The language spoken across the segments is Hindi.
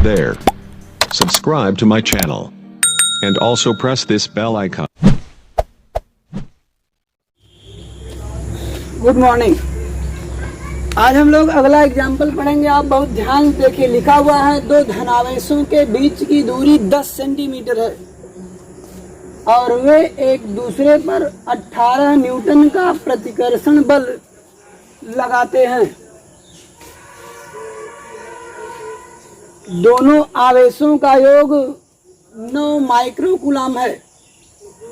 there. Subscribe to my channel. And also press this bell icon. Good morning. आज हम लोग अगला एग्जाम्पल पढ़ेंगे। आप बहुत ध्यान से देखिए, लिखा हुआ है दो धनावेशों के बीच की दूरी 10 सेंटीमीटर है और वे एक दूसरे पर 18 न्यूटन का प्रतिकर्षण बल लगाते हैं। दोनों आवेशों का योग 9 माइक्रोकूलम है,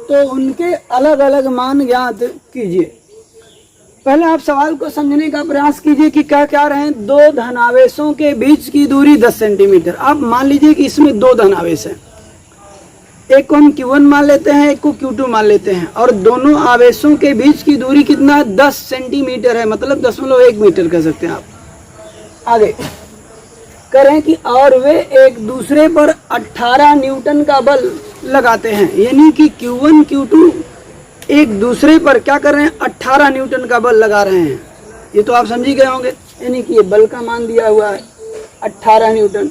तो उनके अलग अलग मान ज्ञात कीजिए। पहले आप सवाल को समझने का प्रयास कीजिए कि क्या क्या रहे। दो धनावेशों के बीच की दूरी 10 सेंटीमीटर। आप मान लीजिए कि इसमें दो धनावेश हैं, एक को हम Q1 मान लेते हैं, एक को Q2 मान लेते हैं, और दोनों आवेशों के बीच की दूरी कितना है? 10 सेंटीमीटर है, मतलब 0.1 मीटर कह सकते हैं आप। आगे करें कि और वे एक दूसरे पर 18 न्यूटन का बल लगाते हैं, यानी कि Q1 Q2 एक दूसरे पर क्या कर रहे हैं? 18 न्यूटन का बल लगा रहे हैं। ये तो आप समझ ही गए होंगे, यानी कि ये बल का मान दिया हुआ है 18 न्यूटन।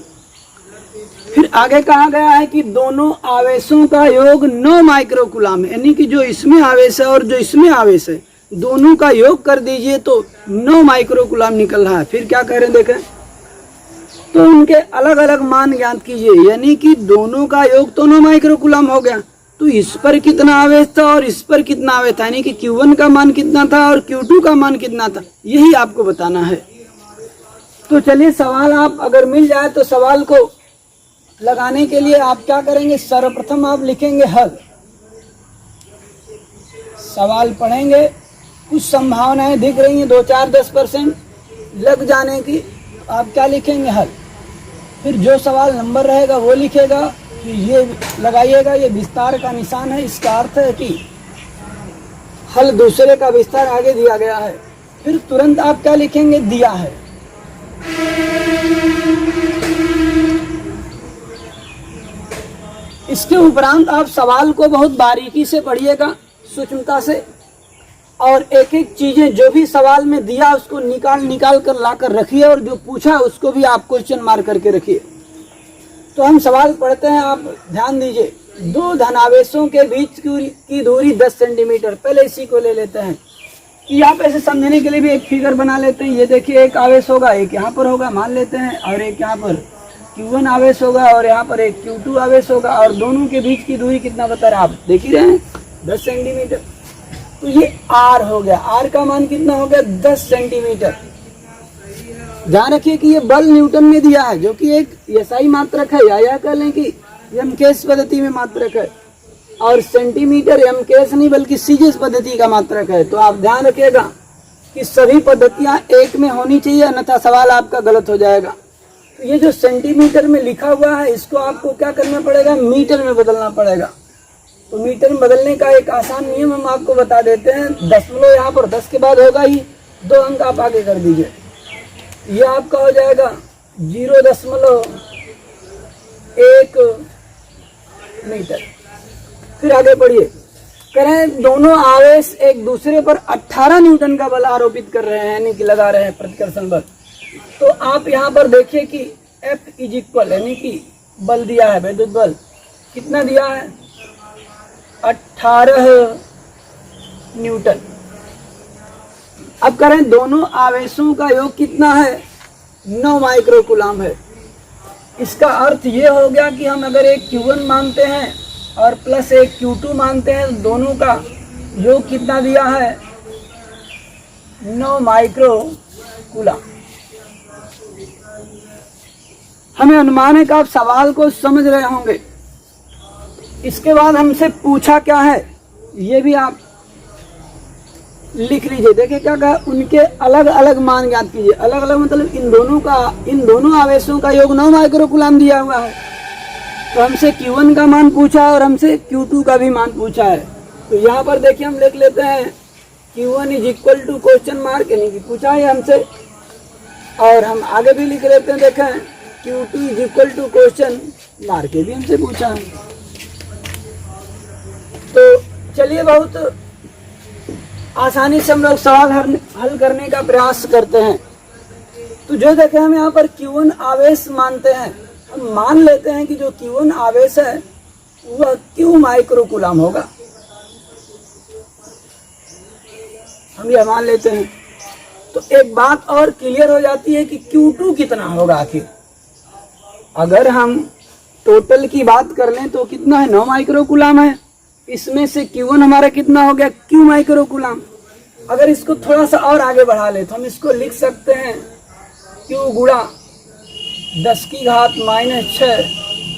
फिर आगे कहा गया है कि दोनों आवेशों का योग 9 माइक्रोकूलम है, यानी कि जो इसमें आवेश है और जो इसमें आवेश है दोनों का योग कर दीजिए तो 9 माइक्रोकूलम निकल रहा है। फिर क्या कह रहे हैं देखें, तो उनके अलग अलग मान ज्ञात कीजिए, यानी कि दोनों का योग तो 9 माइक्रोकूलम हो गया, तो इस पर कितना आवेश था और इस पर कितना आवेश था, यानी कि Q1 का मान कितना था और Q2 का मान कितना था, यही आपको बताना है। तो चलिए, सवाल आप अगर मिल जाए तो सवाल को लगाने के लिए आप क्या करेंगे? सर्वप्रथम आप लिखेंगे हल। सवाल पढ़ेंगे, कुछ संभावनाएं दिख रही हैं 2-4-10% लग जाने की। आप क्या लिखेंगे? हल। फिर जो सवाल नंबर रहेगा वो लिखेगा, फिर ये लगाइएगा, ये विस्तार का निशान है, इसका अर्थ है कि हल दूसरे का विस्तार आगे दिया गया है। फिर तुरंत आप क्या लिखेंगे? दिया है। इसके उपरांत आप सवाल को बहुत बारीकी से पढ़िएगा, सूक्ष्मता से, और एक एक चीजें जो भी सवाल में दिया उसको निकाल कर लाकर रखिए, और जो पूछा उसको भी आप क्वेश्चन मार्क करके रखिए। तो हम सवाल पढ़ते हैं, आप ध्यान दीजिए। दो धनावेशों के बीच की दूरी 10 सेंटीमीटर। पहले इसी को ले लेते हैं कि आप ऐसे समझने के लिए भी एक फिगर बना लेते हैं। ये देखिए, एक आवेश होगा, एक यहाँ पर होगा मान लेते हैं, और एक यहाँ पर Q1 आवेश होगा और यहाँ पर एक Q2 आवेश होगा, और दोनों के बीच की दूरी कितना बता रहे हैं आप? देख ही रहे हैं, 10 सेंटीमीटर। तो ये R हो गया। R का मान कितना हो गया? 10 सेंटीमीटर। ध्यान रखिए कि ये बल न्यूटन में दिया है, जो कि एक SI मात्रक है, या कह लें कि MKS पद्धति में मात्रक है, और सेंटीमीटर MKS नहीं बल्कि CGS पद्धति का मात्रक है। तो आप ध्यान रखिएगा कि सभी पद्धतियां एक में होनी चाहिए, अन्यथा सवाल आपका गलत हो जाएगा। तो ये जो सेंटीमीटर में लिखा हुआ है इसको आपको क्या करना पड़ेगा? मीटर में बदलना पड़ेगा। तो मीटर में बदलने का एक आसान नियम हम आपको बता देते हैं। दशमलव यहाँ पर 10 के बाद होगा ही, 2 अंक आप आगे कर दीजिए, ये आपका हो जाएगा 0.1 मीटर। फिर आगे बढ़िए, करें दोनों आवेश एक दूसरे पर 18 न्यूटन का बल आरोपित कर रहे हैं, यानी कि लगा रहे हैं प्रतिकर्षण बल। तो आप यहाँ पर देखिए कि F इज इक्वल, यानी कि बल दिया है, विद्युत बल कितना दिया है? 18 न्यूटन। अब करें दोनों आवेशों का योग कितना है? 9 माइक्रोकूलम है। इसका अर्थ ये हो गया कि हम अगर एक Q1 मानते हैं और प्लस एक Q2 मानते हैं, तो दोनों का योग कितना दिया है? 9 माइक्रोकूलम। हमें अनुमान है कि आप सवाल को समझ रहे होंगे। इसके बाद हमसे पूछा क्या है, ये भी आप लिख लीजिए। देखिए क्या कहा, उनके अलग अलग मान ज्ञात कीजिए। अलग अलग मतलब इन दोनों आवेशों का योग 9 माइक्रोकूलम दिया हुआ है। तो हमसे Q1 का मान पूछा है और हमसे Q2 का भी मान पूछा है। तो यहाँ पर देखिए हम लिख लेते हैं Q1 is equal to question mark, यानी कि पूछा है हमसे, और हम आगे भी लिख लेते हैं, देखें Q2 is equal to question mark, ये भी हमसे पूछा है। तो चलिए, बहुत आसानी से हम लोग सवाल हल करने का प्रयास करते हैं। तो जो देखें हम यहाँ पर Q1 आवेश मानते हैं, हम मान लेते हैं कि जो Q1 आवेश है वह Q माइक्रो कूलम होगा, हम यह मान लेते हैं। तो एक बात और क्लियर हो जाती है कि Q2 कितना होगा आखिर। अगर हम टोटल की बात कर लें तो कितना है, 9 माइक्रो कूलम है। इसमें से Q1 हमारा कितना हो गया, Q माइक्रो कूलम। अगर इसको थोड़ा सा और आगे बढ़ा ले तो हम इसको लिख सकते हैं Q गुणा 10 की घात -6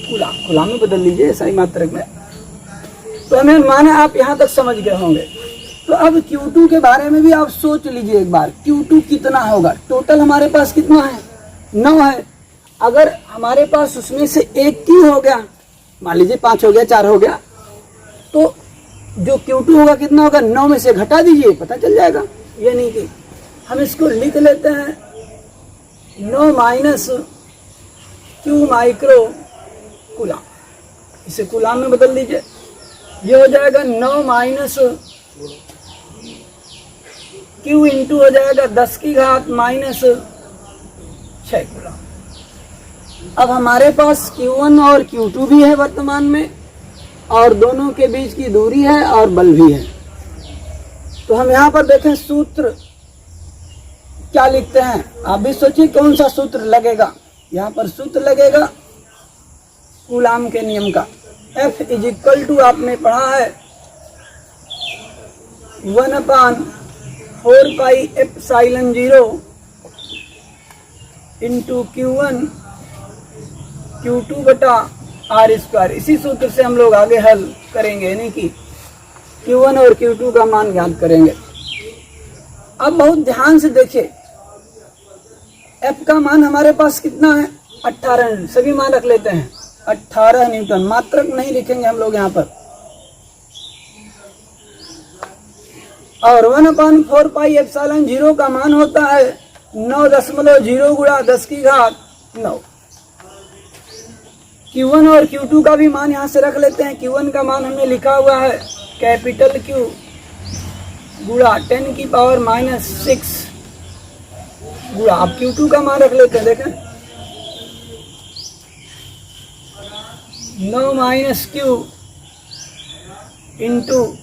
कूलम। कूलम में बदल लीजिए सही मात्रक में। तो हमें माना आप यहाँ तक समझ गए होंगे। तो अब Q2 के बारे में भी आप सोच लीजिए एक बार, Q2 कितना होगा। टोटल हमारे पास कितना है, 9 है। अगर हमारे पास उसमें से एक Q हो गया, मान लीजिए 5 हो गया, 4 हो गया, तो जो Q2 होगा कितना होगा, 9 में से घटा दीजिए, पता चल जाएगा। ये नहीं कि हम इसको लिख लेते हैं 9 माइनस Q माइक्रो कूलम, इसे कूलम में बदल दीजिए। ये हो जाएगा 9 माइनस Q इंटू हो जाएगा 10 की घात -6 कूलम। अब हमारे पास Q1 और Q2 भी है वर्तमान में, और दोनों के बीच की दूरी है और बल भी है। तो हम यहाँ पर देखें सूत्र क्या लिखते हैं, आप भी सोचिए कौन सा सूत्र लगेगा। यहाँ पर सूत्र लगेगा कूलम के नियम का। F इज इक्वल टू आपने पढ़ा है 1/4 pi epsilon 0 into Q1 Q2 बटा R²। इसी सूत्र से हम लोग आगे हल करेंगे, यानी कि Q1 और Q2 का मान ज्ञात करेंगे। अब बहुत ध्यान से देखिए, F का मान हमारे पास कितना है, 18। सभी मान रख लेते हैं 18 न्यूटन। मात्रक नहीं लिखेंगे हम लोग यहाँ पर। और 1/4 पाई एप्सिलॉन 0 का मान होता है 9.0 गुणा 10 की घात 9। Q1 और Q2 का भी मान यहाँ से रख लेते हैं। Q1 का मान हमने लिखा हुआ है कैपिटल Q गुणा 10 की पावर -6 गुणा, अब Q2 का मान रख लेते हैं। देखें 9 minus Q into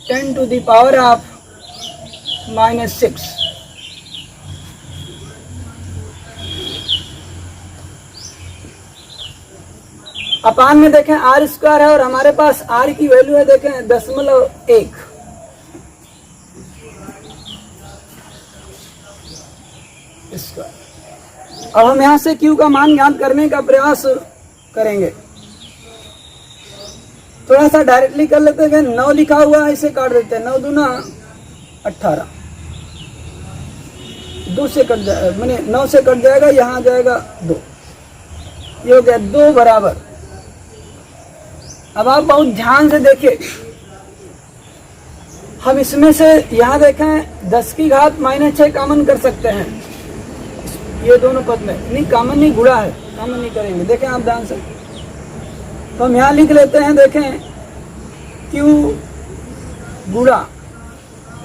10 to the power of -6। अपान में देखें R² है और हमारे पास R की वैल्यू है देखें 0.1। अब हम यहां से Q का मान ज्ञात करने का प्रयास करेंगे। थोड़ा सा डायरेक्टली कर लेते हैं, 9 लिखा हुआ है इसे काट देते हैं, 9 दूना 18, 2 से कट जाएगा, मैंने 9 से कट जाएगा, यहाँ आ जाएगा 2, ये हो गया 2 बराबर। अब आप बहुत ध्यान से देखिए, हम इसमें से यहाँ देखें 10 की घात -6 कॉमन कर सकते हैं। ये दोनों पद में नहीं, कॉमन नहीं, गुणा है, कॉमन नहीं करेंगे। देखें आप ध्यान से, तो हम यहाँ लिख लेते हैं, देखें Q गुणा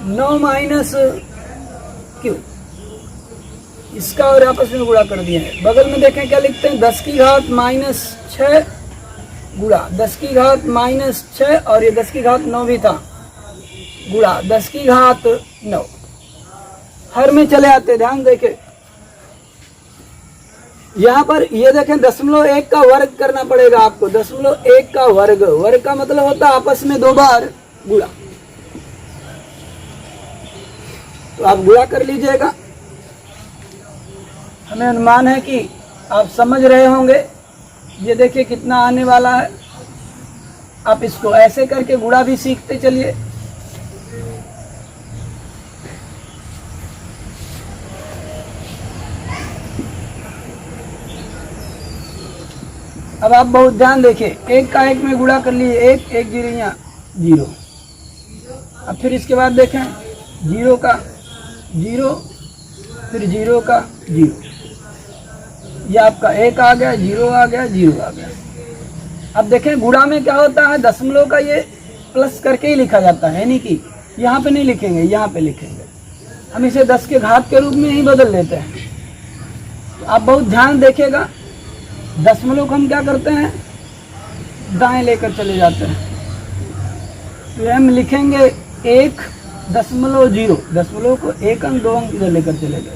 9 माइनस Q, इसका और आपस में गुणा कर दिए हैं। बगल में देखें क्या लिखते हैं, 10 की घात -6 गुणा 10 की घात -6, और ये 10 की घात 9 भी था, गुणा 10 की घात 9। हर में चले आते, ध्यान देखें यहाँ पर ये देखें 0.1 का वर्ग करना पड़ेगा आपको। 0.1 का वर्ग, वर्ग का मतलब होता है आपस में 2 बार गुणा। तो आप गुणा कर लीजिएगा। हमें अनुमान है कि आप समझ रहे होंगे। ये देखिए कितना आने वाला है। आप इसको ऐसे करके गुणा भी सीखते चलिए। अब आप बहुत ध्यान देखिए, 1 का 1 में गुणा कर लिए, 1 1 जीरो यहाँ 0। अब फिर इसके बाद देखें 0 का 0, फिर 0 का 0, यह आपका 1 आ गया, 0 आ गया, 0 आ गया। अब देखें गुणा में क्या होता है, दशमलव का ये प्लस करके ही लिखा जाता है, यानी कि यहाँ पे नहीं लिखेंगे, यहाँ पे लिखेंगे। हम इसे 10 के घात के रूप में ही बदल लेते हैं। तो आप बहुत ध्यान देखिएगा, दशमलव को हम क्या करते हैं, दाएं लेकर चले जाते हैं। तो हम लिखेंगे 1.0, दशमलव को 1 अंक 2 अंक इधर लेकर चले गए,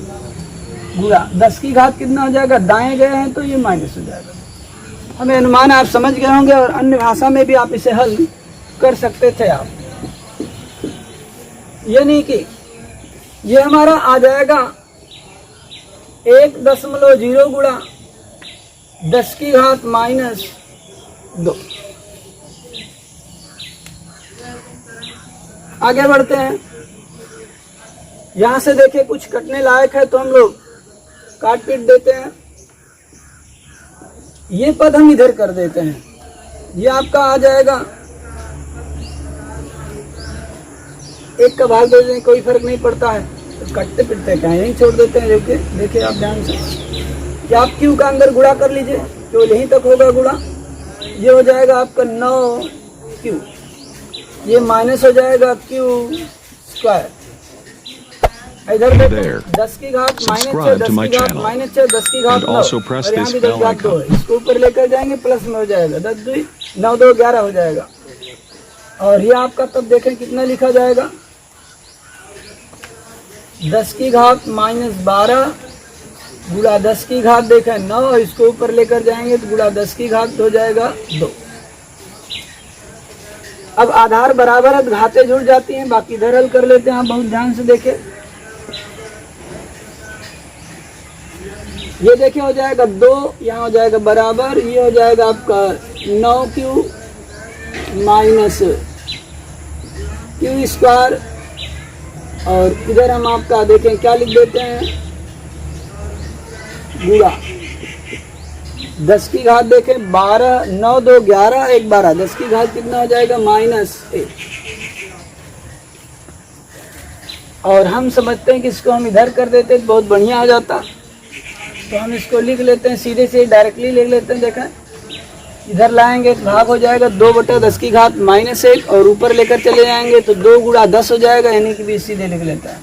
गुणा 10 की घात कितना हो जाएगा, दाएं गए हैं तो ये माइनस हो जाएगा। हमें अनुमान आप समझ गए होंगे और अन्य भाषा में भी आप इसे हल कर सकते थे आप। ये नहीं कि ये हमारा आ जाएगा 1.0 गुणा 10 की घात -2। आगे बढ़ते हैं। यहां से देखिए कुछ कटने लायक है तो हम लोग काट पीट देते हैं। ये पद हम इधर कर देते हैं। ये आपका आ जाएगा, एक का भाग दे दें, कोई फर्क नहीं पड़ता है, तो कटते पिटते क्या यहीं छोड़ देते हैं। देखिए आप ध्यान से कि आप क्यू का अंदर गुणा कर लीजिए, केवल यहीं तक होगा गुणा। ये हो जाएगा आपका 9q, ये माइनस हो जाएगा q स्क्वायर। इधर देखो 10 की घात -6, 10 की घात -6, 10 की घात 9, और यहाँ भी 10 की घात 2 है। इसको ऊपर लेकर जाएंगे, प्लस में हो जाएगा 10 2 9 2 11 हो जाएगा। और ये आपका तब देखें कितना लिखा जाएगा, 10 की घात -12 गुणा 10 की घात देखें 9, इसको ऊपर लेकर जाएंगे तो गुणा 10 की घात हो जाएगा 2। अब आधार बराबर है, घातें जुड़ जाती हैं। बाकी इधर हल कर लेते हैं, आप बहुत ध्यान से देखें। ये देखिए हो जाएगा 2, यहाँ हो जाएगा बराबर, ये हो जाएगा आपका 9q माइनस q स्क्वायर। और इधर हम आपका देखें क्या लिख देते हैं, गुणा 10 की घात देखें 12, 9 2 11 1 12, 10 की घात कितना हो जाएगा -1। और हम समझते हैं कि इसको हम इधर कर देते तो बहुत बढ़िया हो जाता, तो हम इसको लिख लेते हैं, सीधे से डायरेक्टली लिख लेते हैं। देखें इधर लाएंगे तो भाग हो जाएगा 2/10 की घात -1, और ऊपर लेकर चले जाएंगे तो 2 गुणा 10 हो जाएगा, यानी कि 20 सीधे लिख लेता है।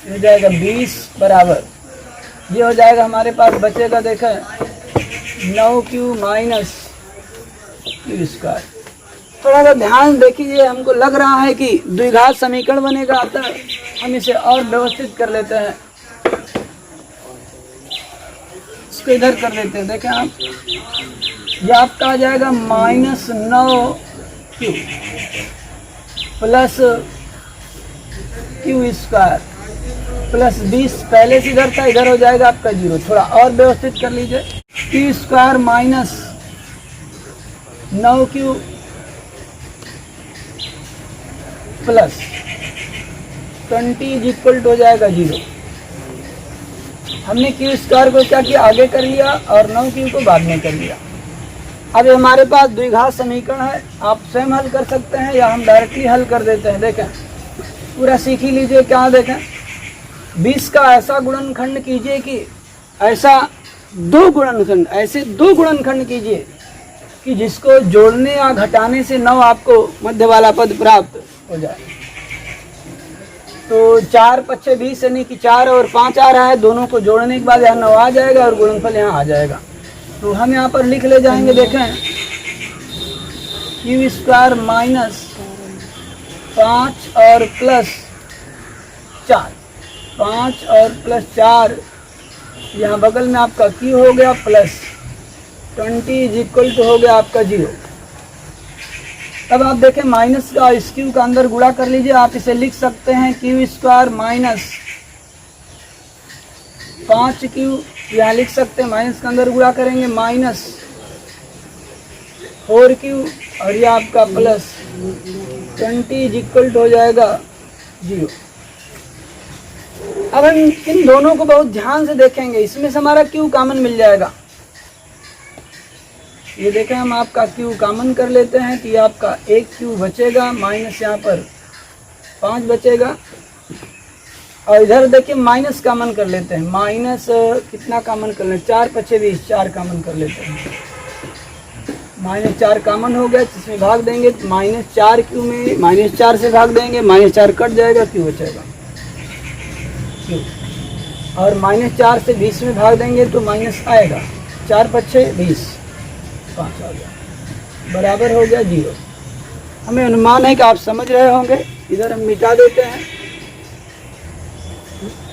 हो जाएगा 20 बराबर, ये हो जाएगा हमारे पास बचेगा देखें 9q माइनस q स्क्वायर। थोड़ा सा ध्यान देखिए, हमको लग रहा है कि द्विघात समीकरण बनेगा, अतः हम इसे और व्यवस्थित कर लेते हैं। इसको इधर कर देते हैं। देखें आप, ये आपका आ जाएगा -9q plus q square plus 20, पहले से इधर था, इधर हो जाएगा आपका 0। थोड़ा और व्यवस्थित कर लीजिए, q square minus 9q plus 20 equal हो जाएगा 0। हमने q स्क्वायर को क्या किया, आगे कर लिया, और 9q को बाद में कर लिया। अब हमारे पास द्विघात समीकरण है, आप स्वयं हल कर सकते हैं या हम डायरेक्टली हल कर देते हैं। देखें पूरा सीख ही लीजिए। क्या देखें, 20 का ऐसा गुणनखंड कीजिए कि ऐसा दो गुणनखंड कीजिए कि जिसको जोड़ने या घटाने से 9 आपको मध्य वाला पद प्राप्त हो जाए। तो 4 पच्चे 20, यानी कि 4 और 5 आ रहा है, दोनों को जोड़ने के बाद यहाँ 9 आ जाएगा और गुणनफल यहाँ आ जाएगा। तो हम यहाँ पर लिख ले जाएंगे, देखें q स्क्वायर माइनस 5 और प्लस 4, 5 और प्लस 4, यहाँ बगल में आपका q हो गया प्लस 20 इक्वल टू हो गया आपका 0। तब आप देखें माइनस का इस q का अंदर गुणा कर लीजिए। आप इसे लिख सकते हैं q स्क्वायर माइनस 5q, यहाँ लिख सकते हैं, माइनस का अंदर गुणा करेंगे माइनस 4q, और ये आपका प्लस 20 इक्वल हो जाएगा 0। अब हम इन दोनों को बहुत ध्यान से देखेंगे, इसमें से हमारा q कॉमन मिल जाएगा। ये देखें हम आपका q कॉमन कर लेते हैं, तो ये आपका 1q बचेगा, माइनस यहाँ पर 5 बचेगा, और इधर देखिए माइनस कॉमन कर लेते हैं। माइनस कितना कॉमन कर लें, 4 पच्चे 20, 4 कॉमन कर लेते हैं। -4 कॉमन हो गया, जिसमें भाग देंगे तो -4q में -4 से भाग देंगे, -4 कट जाएगा, q बचेगा q, और -4 से 20 में भाग देंगे तो माइनस आएगा, 4 पच्छे 20, 5 आ गया, बराबर हो गया 0। हमें अनुमान है कि आप समझ रहे होंगे। इधर हम मिटा देते हैं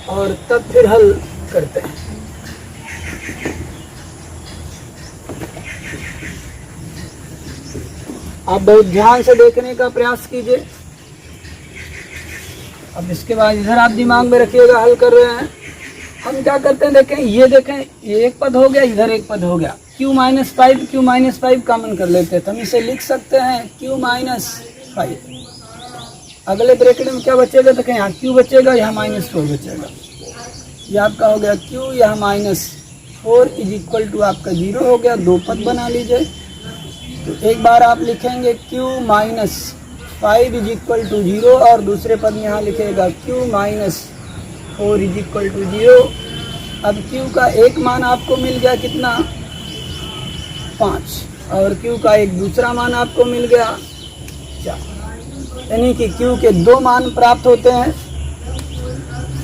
और तब फिर हल करते हैं। आप बहुत ध्यान से देखने का प्रयास कीजिए। अब इसके बाद इधर आप दिमाग में रखिएगा, हल कर रहे हैं। हम क्या करते हैं, देखें, ये देखें, ये एक पद हो गया, इधर एक पद हो गया। q माइनस 5 कॉमन कर लेते हैं तो हम इसे लिख सकते हैं q माइनस 5। अगले ब्रैकेट में क्या बचेगा, देखें, यहाँ q बचेगा, यहाँ -4 बचेगा। ये आपका हो गया q, यहाँ -4 इज इक्वल टू आपका 0 हो गया। 2 पद बना लीजिए। तो एक बार आप लिखेंगे q minus 5 is equal to 0 और दूसरे पद में यहाँ लिखेगा q minus 4 is equal to 0। अब q का एक मान आपको मिल गया कितना, 5, और q का एक दूसरा मान आपको मिल गया 4, यानी कि q के 2 मान प्राप्त होते हैं।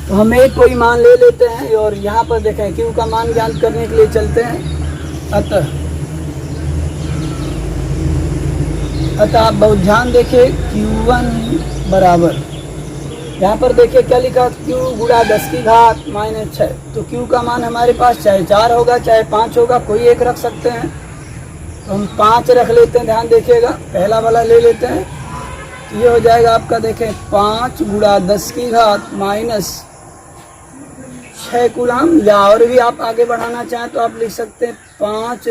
तो हम एक कोई मान ले लेते हैं और यहाँ पर देखें q का मान ज्ञात करने के लिए चलते हैं। अतः आप बहुत ध्यान देखिए, q1 बराबर, यहाँ पर देखिए क्या लिखा, q गुणा 10 की घात -6। तो q का मान हमारे पास चाहे 4 होगा चाहे 5 होगा, कोई एक रख सकते हैं। तो हम 5 रख लेते हैं, ध्यान देखिएगा, पहला वाला ले लेते हैं। तो ये हो जाएगा आपका, देखें, 5 गुणा 10 की घात -6 कूलाम, या और भी आप आगे बढ़ाना चाहें तो आप लिख सकते हैं 5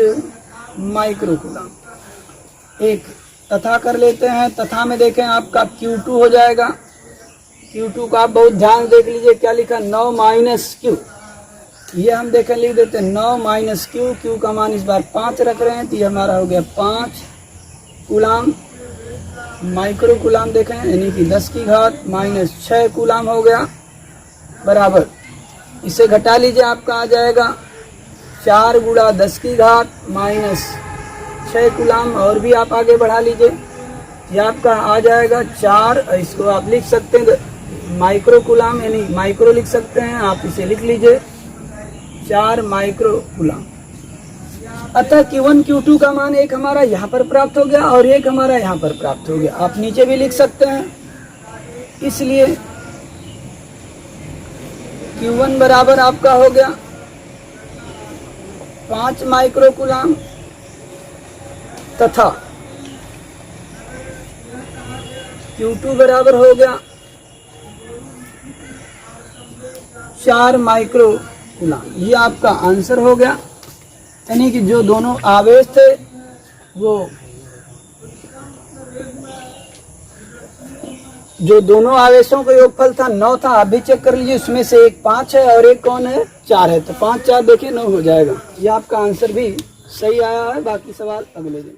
माइक्रो कूलाम। एक तथा कर लेते हैं, तथा में देखें आपका q2 हो जाएगा। q2 का आप बहुत ध्यान देख लीजिए, क्या लिखा, 9 माइनस q। ये हम देखें, लिख देते हैं 9 माइनस q। q का मान इस बार 5 रख रहे हैं तो ये हमारा हो गया 5 कूलाम माइक्रो कूलाम, देखें, यानी कि 10 की घात -6 कूलाम हो गया, बराबर। इसे घटा लीजिए, आपका आ जाएगा 4 गुणा 10 की घात -6 कूलाम, और भी आप आगे बढ़ा लीजिए, ये आपका आ जाएगा 4। इसको आप लिख सकते हैं माइक्रो कूलाम, यानी माइक्रो लिख सकते हैं, आप इसे लिख लीजिए 4 माइक्रो कूलाम। अतः q1 q2 का मान एक हमारा यहाँ पर प्राप्त हो गया और एक हमारा यहाँ पर प्राप्त हो गया। आप नीचे भी लिख सकते हैं। इसलिए q1 बराबर आपका हो गया 5 माइक्रो कूलाम, तथा q2 बराबर हो गया 4 माइक्रो कूलाम। ये आपका आंसर हो गया, यानी कि जो दोनों आवेश थे वो, जो दोनों आवेशों का योगफल था 9 था। आप भी चेक कर लीजिए, उसमें से एक 5 है और एक कौन है, 4 है। तो 5 4 देखिए 9 हो जाएगा। ये आपका आंसर भी सही आया है। बाकी सवाल अगले दिन।